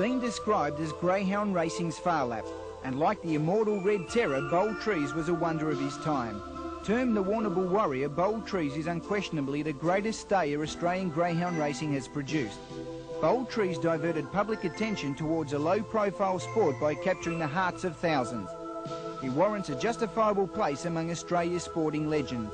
been described as greyhound racing's Farlap, and like the immortal Red Terror, Bold Trease was a wonder of his time. Termed the Warrnambool Warrior, Bold Trease is unquestionably the greatest stayer Australian greyhound racing has produced. Bold Trease diverted public attention towards a low-profile sport by capturing the hearts of thousands. He warrants a justifiable place among Australia's sporting legends.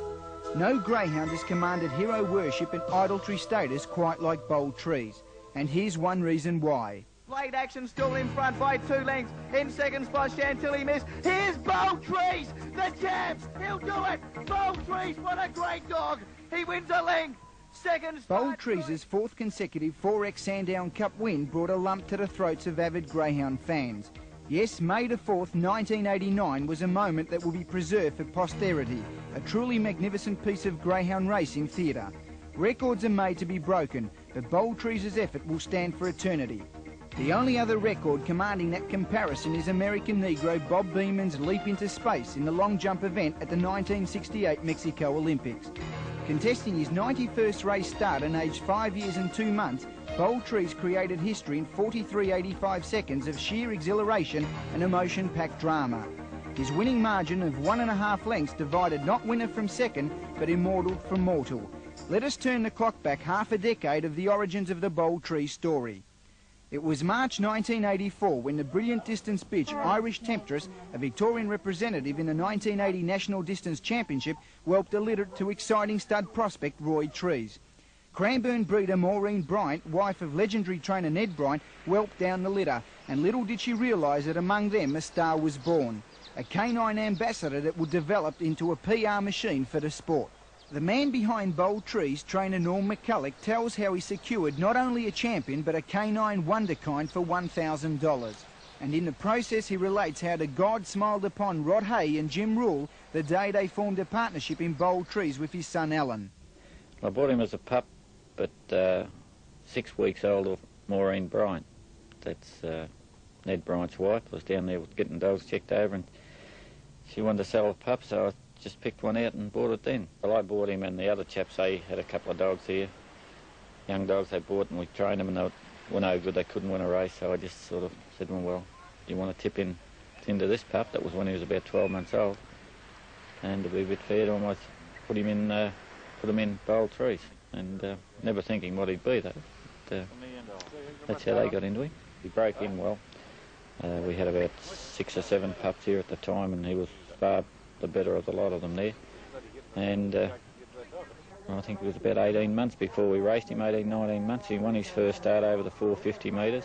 No greyhound has commanded hero worship and idolatry status quite like Bold Trease, and here's one reason why. Late action still in front by 2 lengths. In second spot, Chantilly Miss. Here's Bold Trease, the champs. He'll do it. Bold Trease, what a great dog. He wins a length. Second spot. Bold Trease's 4th consecutive RSN Sandown Cup win brought a lump to the throats of avid greyhound fans. Yes, May the 4th, 1989 was a moment that will be preserved for posterity, a truly magnificent piece of greyhound racing theatre. Records are made to be broken, but Bold Trease's effort will stand for eternity. The only other record commanding that comparison is American Negro Bob Beeman's leap into space in the long jump event at the 1968 Mexico Olympics. Contesting his 91st race start and aged 5 years and 2 months, Bold Trease created history in 43.85 seconds of sheer exhilaration and emotion-packed drama. His winning margin of 1.5 lengths divided not winner from second, but immortal from mortal. Let us turn the clock back half a decade of the origins of the Bold Trease story. It was March 1984 when the brilliant distance bitch Irish Temptress, a Victorian representative in the 1980 National Distance Championship, whelped a litter to exciting stud prospect Roy Trease. Cranbourne breeder Maureen Bryant, wife of legendary trainer Ned Bryant, whelped down the litter, and little did she realise that among them a star was born, a canine ambassador that would develop into a PR machine for the sport. The man behind Bold Trease, trainer Norm McCullagh, tells how he secured not only a champion but a canine wonderkind for $1,000. And in the process he relates how the God smiled upon Rod Hay and Jim Rule the day they formed a partnership in Bold Trease with his son Alan. I bought him as a pup, but 6 weeks old of Maureen Bryant. That's Ned Bryant's wife. I was down there getting dogs checked over, and she wanted to sell a pup, so I just picked one out and bought it then. Well, I bought him, and the other chaps, they had a couple of dogs here, young dogs they bought, and we trained them, and they were no good. They couldn't win a race, so I just sort of said, well, you want to tip into this pup? That was when he was about 12 months old, and to be a bit fair to him, I put him in Bold Trease, and never thinking what he'd be, though. That's how they got into him. He broke in well. We had about 6 or 7 pups here at the time, and he was far the better of the lot of them there. And I think it was about 18 months before we raced him, 18, 19 months. He won his first start over the 450 metres.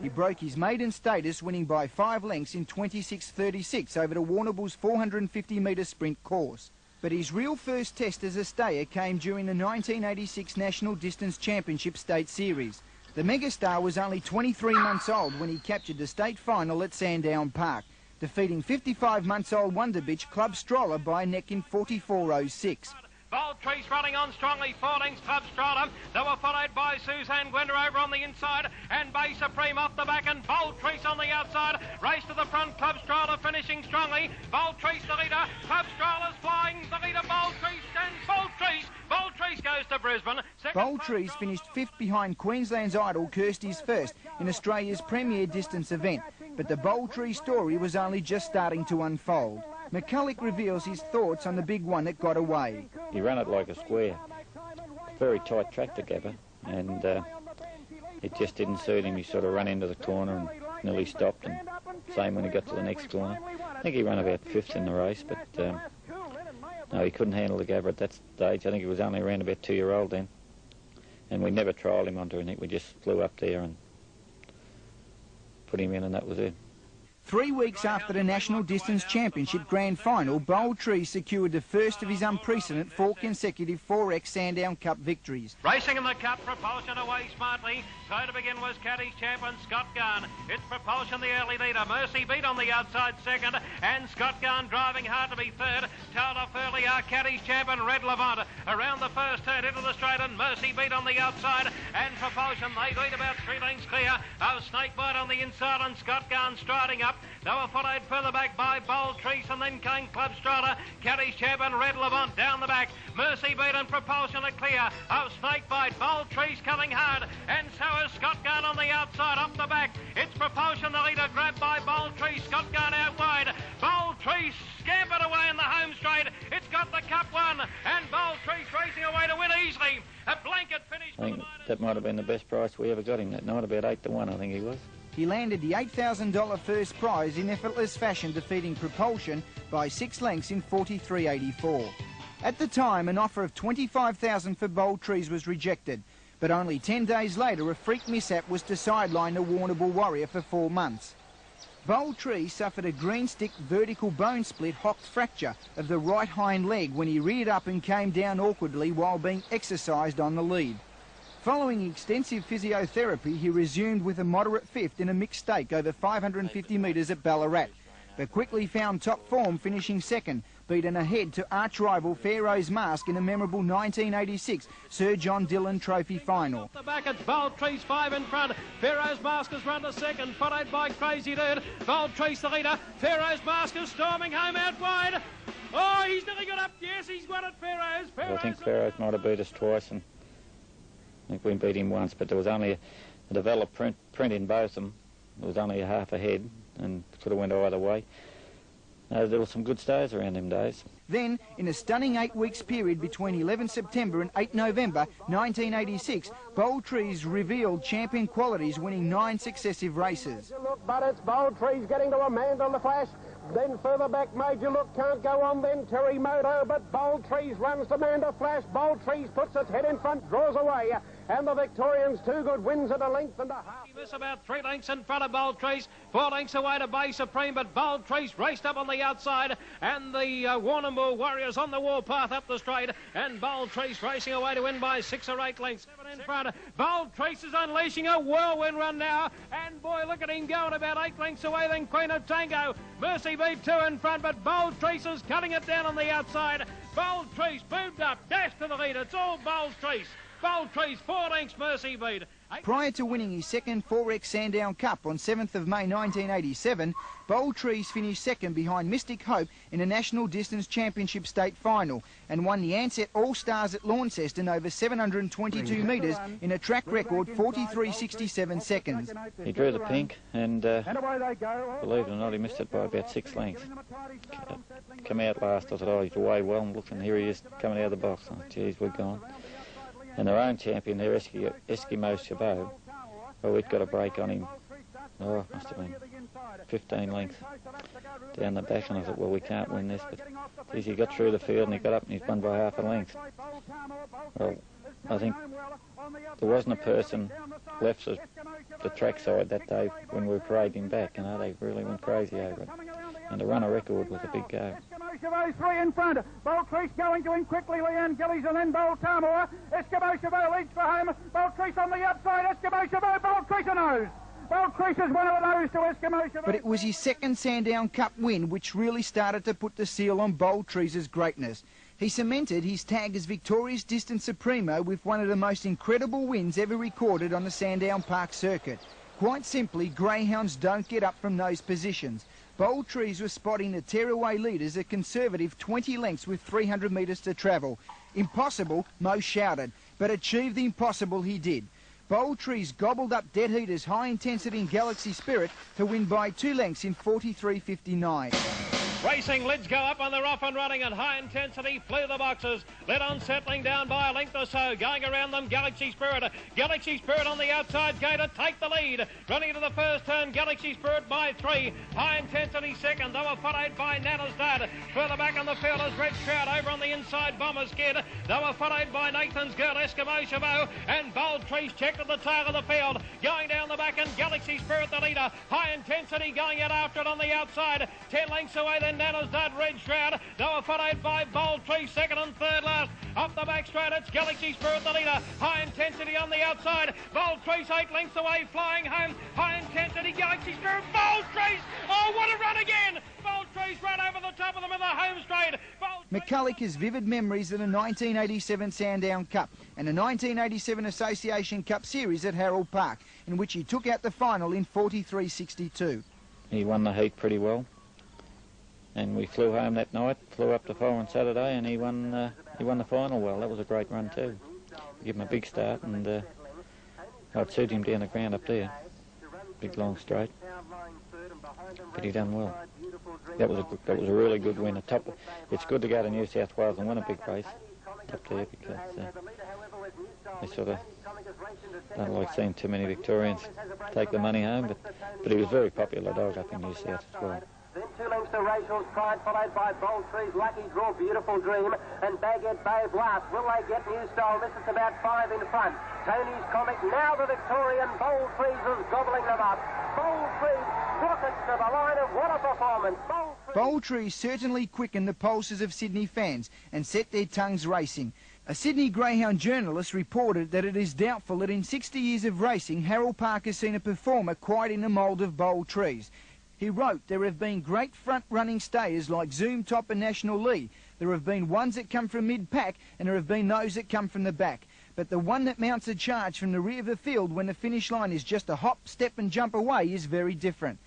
He broke his maiden status, winning by 5 lengths in 26.36 over the Warrnambool's 450 metre sprint course. But his real first test as a stayer came during the 1986 National Distance Championship State Series. The megastar was only 23 months old when he captured the state final at Sandown Park, defeating 55-month-old wonder bitch Club Stroller by a neck in 44.06. Bold Trease running on strongly, 4 lengths Club Stroller. They were followed by Suzanne Gwender over on the inside, and Bay Supreme off the back, and Bold Trease on the outside. Race to the front, Club Stroller finishing strongly. Bold Trease the leader, Club Stroller's flying. The leader, Bold Trease, stands Bold Trease. Bold Trease goes to Brisbane. Bold Trease finished 5th behind Queensland's idol Kirsty's First in Australia's premier distance event, but the Bold Trease story was only just starting to unfold. McCullagh reveals his thoughts on the big one that got away. He ran it like a square. Very tight track to Gabba, and it just didn't suit him. He sort of ran into the corner and nearly stopped, and same when he got to the next corner. I think he ran about 5th in the race, but no, he couldn't handle the Gabba at that stage. I think he was only around about 2-year-old then, and we never trialled him onto anything. We just flew up there and put him in, and that was it. 3 weeks after the National Distance Championship Grand Final, Bold Trease secured the first of his unprecedented 4 consecutive RSN Sandown Cup victories. Racing in the Cup, Propulsion away smartly. So to begin was Caddy's champion Scott Garn. It's Propulsion the early leader. Mercy Beat on the outside second, and Scott Garn driving hard to be third. Tailed off early our Caddy's champion Red Levant. Around the first turn into the straight, and Mercy Beat on the outside, and Propulsion, they lead about 3 lengths clear of Snakebite on the inside, and Scott Garn striding up. Cup. They were followed further back by Bold Trease, and then came Club Strata, Caddy's Champion, Red Levant down the back. Mercy Beat and Propulsion are clear of Snakebite. Bold Trease coming hard, and so is Scott Garn on the outside, up the back. It's Propulsion, the leader, grabbed by Bold Trease. Scott Garn out wide. Bold Trease scampered away in the home straight. It's got the Cup won, and Bold Trease racing away to win easily. A blanket finish. I think that might have been the best price we ever got him that night, about 8 to 1, I think he was. He landed the $8,000 first prize in effortless fashion, defeating Propulsion by 6 lengths in 43.84. At the time, an offer of $25,000 for Bold Trease was rejected, but only 10 days later, a freak mishap was to sideline the Warrnambool Warrior for 4 months. Bold Trease suffered a green stick vertical bone split hock fracture of the right hind leg when he reared up and came down awkwardly while being exercised on the lead. Following extensive physiotherapy, he resumed with a moderate fifth in a mixed stake over 550 metres at Ballarat, but quickly found top form, finishing second, beaten ahead to arch-rival Pharaoh's Mask in a memorable 1986 Sir John Dillon Trophy final. Off the back, it's Bold Trease 5 in front. Pharaoh's Mask has run to second, followed by Crazy Dirt. Bold Trease the leader. Pharaoh's Mask is storming home out wide. Oh, he's nearly got up. Yes, he's won it, Pharaoh's. I think Pharaoh's might have beat us twice, and I think we beat him once, but there was only a developed print in both of them. There was only a half a head, and could have went either way. There were some good stays around them days. Then, in a stunning 8 weeks period between 11 September and 8 November 1986, Bold Trease revealed champion qualities, winning 9 successive races. Look, but it's Bold Trease getting to Amanda the Flash. Then further back, Major Look can't go on. Then Terry Moto, but Bold Trease runs to Amanda Flash. Bold Trease puts its head in front, draws away, and the Victorians Too Good wins at a length and a half. He missed about 3 lengths in front of Bold Trease, 4 lengths away to Bay Supreme, but Bold Trease raced up on the outside, and the Warrnambool Warriors on the warpath up the straight, and Bold Trease racing away to win by 6 or 8 lengths. 7 in front. Bold Trease is unleashing a whirlwind run now, and boy, look at him going about 8 lengths away, then Queen of Tango. Mercy Beat 2 in front, but Bold Trease is cutting it down on the outside. Bold Trease boomed up, dashed to the lead. It's all Bold Trease. Bold Trease 4 lengths, Mercy Beat. Prior to winning his second 4X Sandown Cup on 7th of May 1987, Bold Trease finished second behind Mystic Hope in a National Distance Championship state final and won the Ansett All-Stars at Launceston over 722 metres in a track record 43.67 seconds. He drew the pink, and believe it or not, he missed it by about 6 lengths. Come out last, I thought, oh, he's away well, and look, and here he is coming out of the box. Oh, geez, we're gone. And their own champion there, Eskimo Chabot, well, we'd got a break on him. Oh, it must have been 15 lengths down the back, and I thought, well, we can't win this, but geez, he got through the field and he got up and he's won by half a length. Well, I think there wasn't a person left the trackside that day when we were parading him back. You know, they really went crazy over it. And to run a record was a big go. Eskimo 3 in front. Bold Trease going to him quickly. Leanne Gillies and then Bold Tamora. Eskimo Chabot leads for home. Bold Trease on the outside. Eskimo Chabot. Bold Trease a nose. Bold Trease is one of the nose to Eskimo Chabot. But it was his second Sandown Cup win which really started to put the seal on Bold Trease's greatness. He cemented his tag as Victoria's Distance Supremo with one of the most incredible wins ever recorded on the Sandown Park circuit. Quite simply, greyhounds don't get up from those positions. Bold Trease was spotting the tearaway leaders a conservative 20 lengths with 300 metres to travel. Impossible, most shouted, but achieve the impossible he did. Bold Trease gobbled up Dead Heater's High Intensity and Galaxy Spirit to win by 2 lengths in 43.59. Racing lids go up on the rough and running, and High Intensity flew the boxes. Led on settling down by a length or so. Going around them, Galaxy Spirit. Galaxy Spirit on the outside, going to take the lead. Running into the first turn, Galaxy Spirit by 3. High Intensity second. They were followed by Nana's Dad. Further back on the field is Red Shroud. Over on the inside, Bomber's Kid. They were followed by Nathan's Girl, Eskimo Chabot. And Bold Trease checked at the tail of the field. Going down the back, and Galaxy Spirit the leader. High Intensity going out after it on the outside. 10 lengths away, then Nana's Dad, Red Shroud. They were followed by Bold Trease, second and third last. Up the back straight, it's Galaxy Spirit the leader. High Intensity on the outside. Bold Trease 8 lengths away, flying home. High Intensity, Galaxy Spirit, Bold Trease. Oh, what a run again! Bold Trease ran over the top of them in the home straight. McCullagh has vivid memories of the 1987 Sandown Cup and the 1987 Association Cup Series at Harold Park, in which he took out the final in 43.62. he won the heat pretty well. And we flew home that night, flew up to Foal on Saturday, and he won the final well. That was a great run too. Give him a big start, and I'd suit him down the ground up there. Big long straight. But he done well. That was a really good win. It's good to go to New South Wales and win a big race up there, because they sort of don't like seeing too many Victorians take the money home. But he was a very popular dog up in New South as well. Then 2 lengths to Rachel's Pride, followed by Bold Trease, Lucky Draw, Beautiful Dream, and Baguette Babe last. Will they get New Style? This is about 5 in front. Tony's Comic, now the Victorian. Bold Trease is gobbling them up. Bold Trease rockets to the line, of what a performance. Bold Trease certainly quickened the pulses of Sydney fans and set their tongues racing. A Sydney Greyhound journalist reported that it is doubtful that in 60 years of racing, Harold Park has seen a performer quite in the mould of Bold Trease. He wrote, there have been great front-running stayers like Zoom Top and National Lee. There have been ones that come from mid-pack, and there have been those that come from the back. But the one that mounts a charge from the rear of the field when the finish line is just a hop, step and jump away is very different.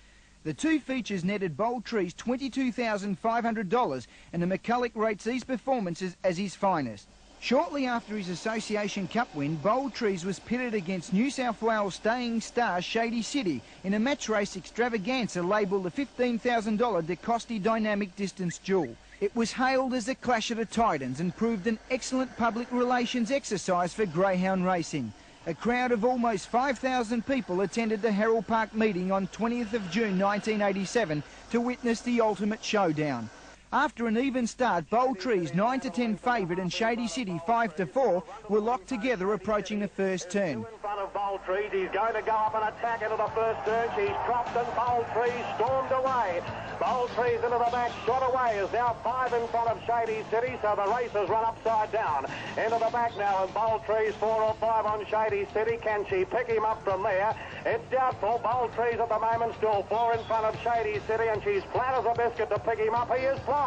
The two features netted Bold Trease $22,500, and the McCullagh rates these performances as his finest. Shortly after his Association Cup win, Bold Trease was pitted against New South Wales staying star Shady City in a match race extravaganza labelled the $15,000 De Costi Dynamic Distance Duel. It was hailed as a clash of the titans and proved an excellent public relations exercise for greyhound racing. A crowd of almost 5,000 people attended the Harold Park meeting on 20th of June 1987 to witness the ultimate showdown. After an even start, Bold Trease 9-10 favourite and Shady City 5-4 were locked together approaching the first turn. In front of Bold Trease, he's going to go up and attack into the first turn. She's dropped and Bold Trease stormed away. Bold Trease into the back, shot away, is now 5 in front of Shady City, so the race has run upside down. Into the back now, and Bold Trease 4 or 5 on Shady City. Can she pick him up from there? It's doubtful. Bold Trease at the moment still 4 in front of Shady City, and she's flat as a biscuit to pick him up. He is flying.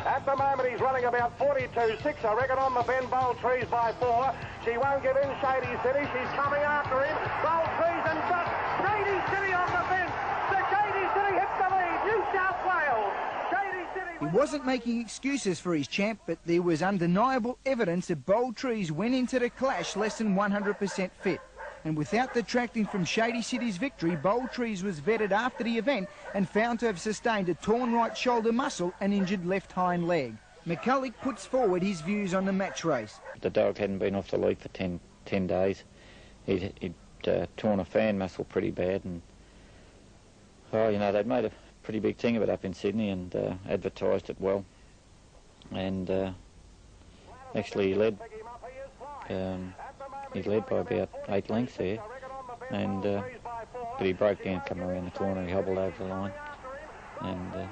At the moment, he's running about 42.6, I reckon, on the bend. Bold Trease by 4. She won't give in, Shady City. She's coming after him. Bold Trease and but Shady City on the bend. The Shady City hits the lead. New South Wales. Shady City. He wasn't making excuses for his champ, but there was undeniable evidence that Bold Trease went into the clash less than 100% fit. And without detracting from Shady City's victory, Bold Trease was vetted after the event and found to have sustained a torn right shoulder muscle and injured left hind leg. McCullagh puts forward his views on the match race. The dog hadn't been off the lead for 10 days. He'd torn a fan muscle pretty bad, and they'd made a pretty big thing of it up in Sydney and advertised it well. And actually he led by about 8 lengths there, and but he broke down coming around the corner. He hobbled over the line, and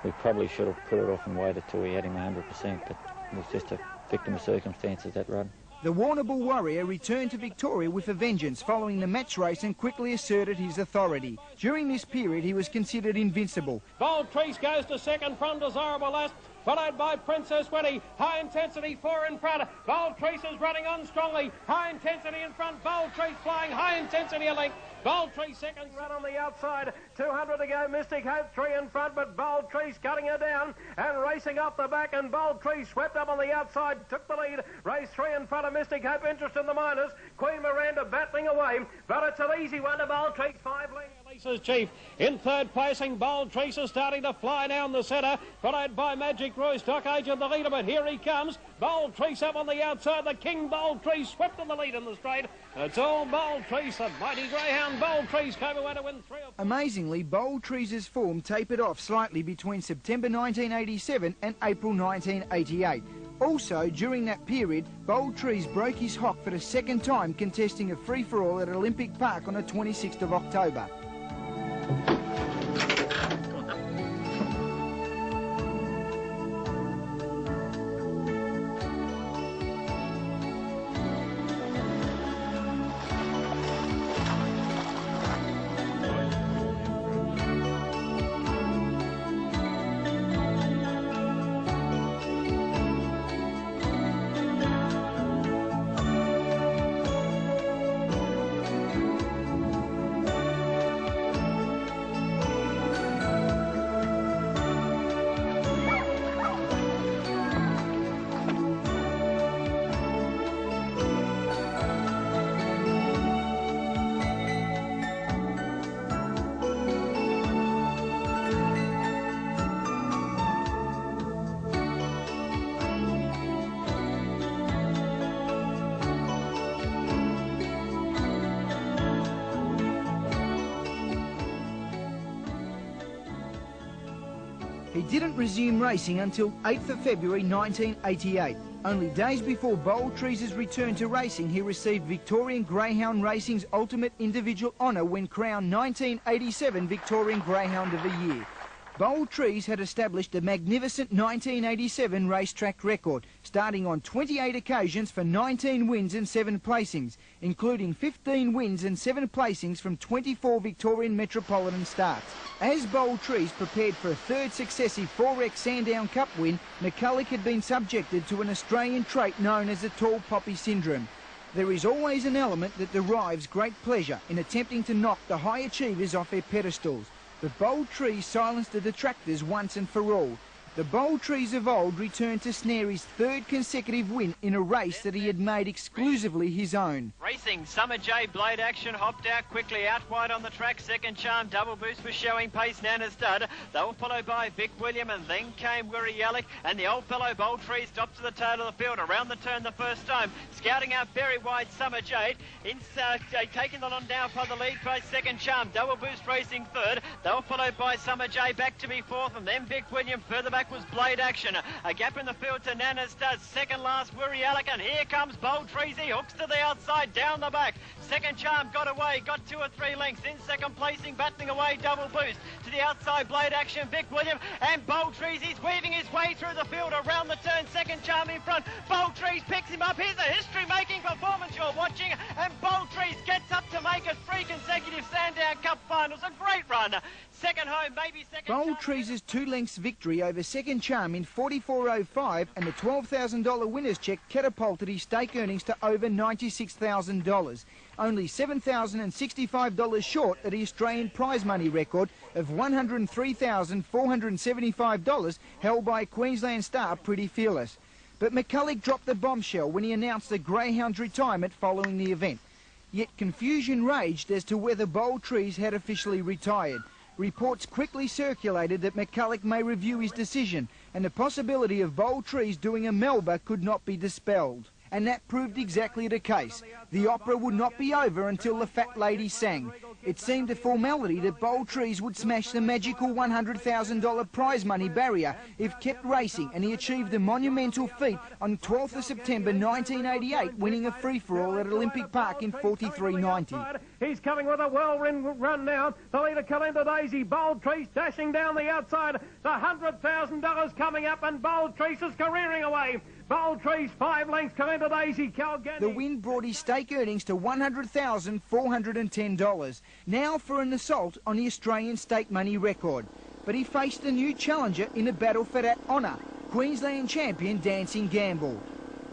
we probably should have put it off and waited till we had him 100%, but it was just a victim of circumstances, that run. The Warrnambool Warrior returned to Victoria with a vengeance following the match race and quickly asserted his authority. During this period, he was considered invincible. Bold Trease goes to second from Desirable Last, followed by Princess Winnie. High Intensity 4 in front. Bold Trease is running on strongly. High Intensity in front. Bold Trease flying. High Intensity a length. Bold Trease second. Run on the outside. 200 to go. Mystic Hope 3 in front, but Bold Trease cutting her down and racing off the back, and Bold Trease swept up on the outside, took the lead. Race 3 in front of Mystic Hope. Interest in the minors. Queen Miranda battling away, but it's an easy one to Bold Trease. 5 lengths. Lisa's Chief in third placing. Bold Trease is starting to fly now in the centre, followed by Magic Roy, Stock Agent the leader, but here he comes. Bold Trease up on the outside. The King Bold Trease swept in the lead in the straight. It's all Bold Trease, the mighty greyhound. Bold Trease came away to win 3 or 4. Amazingly, Bold Trease's form tapered off slightly between September 1987 and April 1988. Also, during that period, Bold Trease broke his hock for the second time, contesting a free-for-all at Olympic Park on the 26th of October. He didn't resume racing until 8th of February 1988. Only days before Bold Treese's return to racing, he received Victorian Greyhound Racing's ultimate individual honour when crowned 1987 Victorian Greyhound of the Year. Bold Trease had established a magnificent 1987 racetrack record, starting on 28 occasions for 19 wins and 7 placings, including 15 wins and 7 placings from 24 Victorian Metropolitan starts. As Bold Trease prepared for a third successive 4X Sandown Cup win, McCullagh had been subjected to an Australian trait known as the tall poppy syndrome. There is always an element that derives great pleasure in attempting to knock the high achievers off their pedestals. But Bold Trease silenced the detractors once and for all. The Bold Trease of old returned to snare his third consecutive win in a race that he had made exclusively his own. Racing, Summer J, Blade Action, hopped out quickly, out wide on the track. Second Charm, Double Boost was showing pace, Nana Stud. They were followed by Vic William, and then came Warrnambool, and the old fellow Bold Trease stopped to the tail of the field, around the turn the first time. Scouting out very wide, Summer Jade, taking the on down for the lead by Second Charm. Double Boost racing third. They were followed by Summer J, back to be fourth, and then Vic William. Further back was Blade Action. A gap in the field to Nana Stud. Second last, Warrnambool, and here comes Bold Trease. He hooks to the outside, down the back. Second Charm got away, got 2 or 3 lengths. In second placing, battling away, Double Boost. To the outside, Blade Action, Vic William, and Bold Trease. He's weaving his way through the field, around the turn. Second Charm in front. Bold Trease picks him up. Here's a history-making performance you're watching, and Bold Trease gets up to make it 3 consecutive Sandown Cup finals. A great run. Second home, maybe second. Bold Treese's 2 lengths victory over Second Charm in 44.05 and the $12,000 winner's cheque catapulted his stake earnings to over $96,000, only $7,065 short of the Australian prize money record of $103,475 held by Queensland star Pretty Fearless. But McCullagh dropped the bombshell when he announced the Greyhound's retirement following the event. Yet confusion raged as to whether Bold Trease had officially retired. Reports quickly circulated that McCullagh may review his decision, and the possibility of Bold Trease doing a Melba could not be dispelled. And that proved exactly the case. The opera would not be over until the fat lady sang. It seemed a formality that Bold Trease would smash the magical $100,000 prize money barrier if kept racing, and he achieved a monumental feat on 12th of September 1988, winning a free-for-all at Olympic Park in 43.90. He's coming with a well-run now. The leader, Calendar Daisy. Bold Trease dashing down the outside. The $100,000 coming up, and Bold Trease is careering away. Bold Trease 5 lengths, Calendar Daisy, Calgary. The win brought his stake earnings to $100,410. Now for an assault on the Australian stake money record. But he faced a new challenger in a battle for that honour, Queensland champion Dancing Gamble.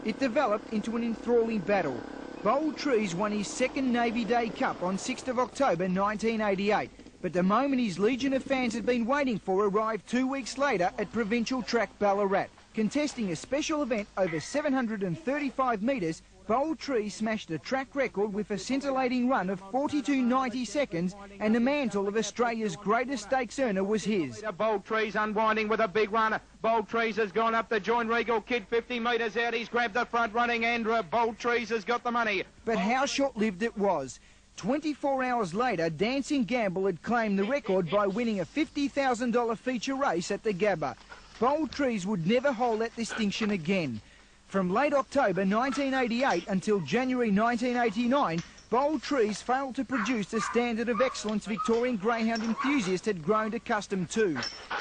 It developed into an enthralling battle. Bold Trease won his second Navy Day Cup on 6th of October 1988. But the moment his legion of fans had been waiting for arrived 2 weeks later at Provincial Track Ballarat. Contesting a special event over 735 metres, Bold Trease smashed a track record with a scintillating run of 42.90 seconds, and the mantle of Australia's greatest stakes earner was his. Bold Trease unwinding with a big run. Bold Trease has gone up the joint. Regal Kid 50 metres out. He's grabbed the front running Andrew. Bold Trease has got the money. But how short-lived it was. 24 hours later, Dancing Gamble had claimed the record by winning a $50,000 feature race at the Gabba. Bold Trease would never hold that distinction again. From late October 1988 until January 1989, Bold Trease failed to produce the standard of excellence Victorian Greyhound enthusiasts had grown accustomed to.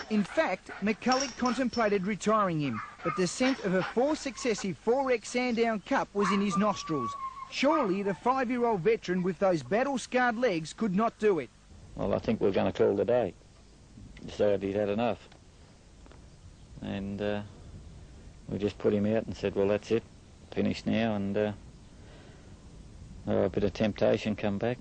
In fact, McCullagh contemplated retiring him, but the scent of a 4th successive 4X Sandown Cup was in his nostrils. Surely the 5-year-old veteran with those battle-scarred legs could not do it. Well, I think we're going to call it a day. Decided he'd had enough. And we just put him out and said, well, that's it, finished now, and a bit of temptation come back.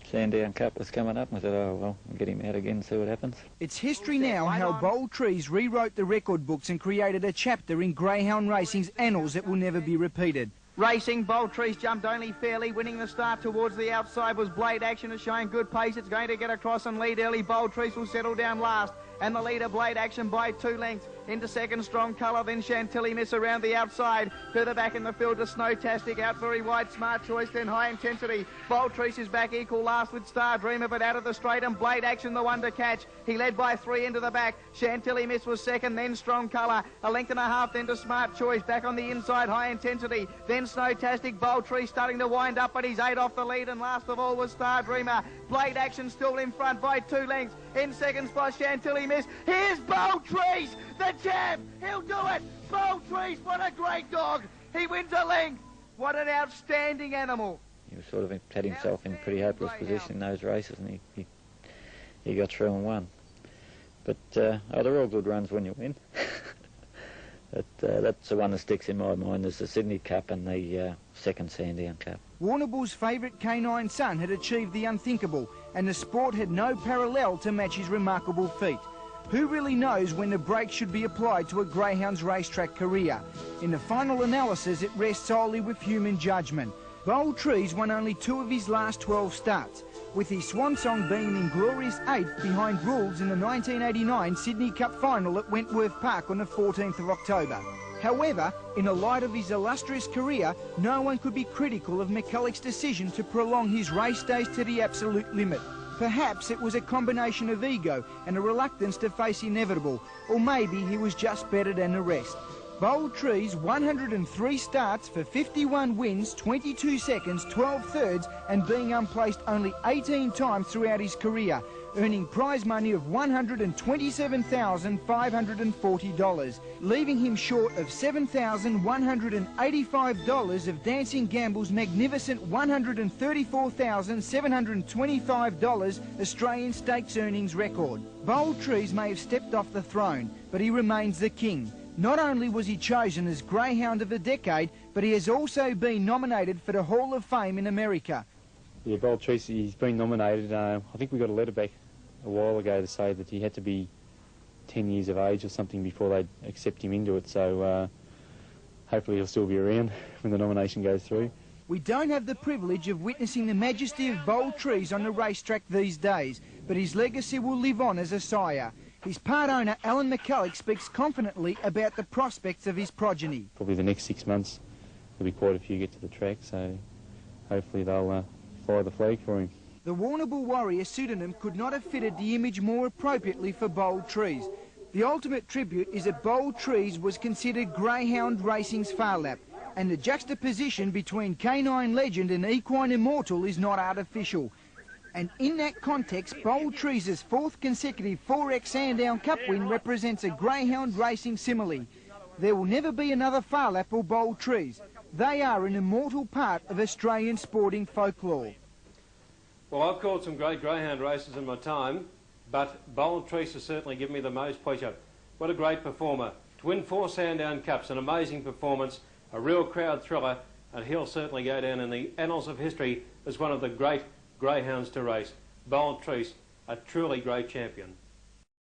Sandown Cup was coming up, and I said, oh, well, we'll get him out again and see what happens. It's history now how Bold Trease rewrote the record books and created a chapter in greyhound racing's annals that will never be repeated. Racing, Bold Trease jumped only fairly, winning the start towards the outside was Blade Action, is showing good pace. It's going to get across and lead early. Bold Trease will settle down last, and the leader, Blade Action, by 2 lengths. Into second, Strong Colour, then Chantilly Miss around the outside. Further back in the field to Snowtastic, out very wide, Smart Choice, then High Intensity. Bold Trease is back equal last with Star Dreamer, but out of the straight, and Blade Action the one to catch. He led by 3 into the back. Chantilly Miss was second, then Strong Colour. A length and a half then to Smart Choice. Back on the inside, High Intensity. Then Snowtastic. Bold Trease starting to wind up, but he's 8 off the lead, and last of all was Star Dreamer. Blade Action still in front by 2 lengths. In second spot, Chantilly Miss. Here's Bold Trease, the champ. He'll do it. Bold Trease, what a great dog. He wins a length. What an outstanding animal. He was sort of had himself in pretty hopeless position in those races, and he got through and won. But they're all good runs when you win. But that's the one that sticks in my mind, is the Sydney Cup and the second Sandown Cup. Warrnambool's favourite canine son had achieved the unthinkable, and the sport had no parallel to match his remarkable feat. Who really knows when the brakes should be applied to a greyhound's racetrack career? In the final analysis, it rests solely with human judgment. Bold Trease won only 2 of his last 12 starts, with his swan song being an inglorious 8th behind Rules in the 1989 Sydney Cup final at Wentworth Park on the 14th of October. However, in the light of his illustrious career, no one could be critical of McCullagh's decision to prolong his race days to the absolute limit. Perhaps it was a combination of ego and a reluctance to face inevitable, or maybe he was just better than the rest. Bold Trease, 103 starts for 51 wins, 22 seconds, 12 thirds, and being unplaced only 18 times throughout his career, earning prize money of $127,540, leaving him short of $7,185 of Dancing Gamble's magnificent $134,725 Australian stakes earnings record. Bold Trease may have stepped off the throne, but he remains the king. Not only was he chosen as Greyhound of the Decade, but he has also been nominated for the Hall of Fame in America. Yeah, Bold Trease, he's been nominated. I think we got a letter back a while ago to say that he had to be 10 years of age or something before they'd accept him into it, so hopefully he'll still be around when the nomination goes through. We don't have the privilege of witnessing the majesty of Bold Trease on the racetrack these days, but his legacy will live on as a sire. His part owner, Alan McCullagh, speaks confidently about the prospects of his progeny. Probably the next 6 months there'll be quite a few get to the track, so hopefully they'll fly the flag for him. The Warrnambool Warrior pseudonym could not have fitted the image more appropriately for Bold Trease. The ultimate tribute is that Bold Trease was considered greyhound racing's far lap, and the juxtaposition between canine legend and equine immortal is not artificial. And in that context, Bold Treese's 4th consecutive 4X Sandown Cup win represents a greyhound racing simile. There will never be another Farlap or Bold Trease. They are an immortal part of Australian sporting folklore. Well, I've called some great greyhound races in my time, but Bold Trease has certainly given me the most pleasure. What a great performer. To win 4 Sandown Cups, an amazing performance, a real crowd thriller, and he'll certainly go down in the annals of history as one of the great greyhounds to race. Bold Trease, a truly great champion.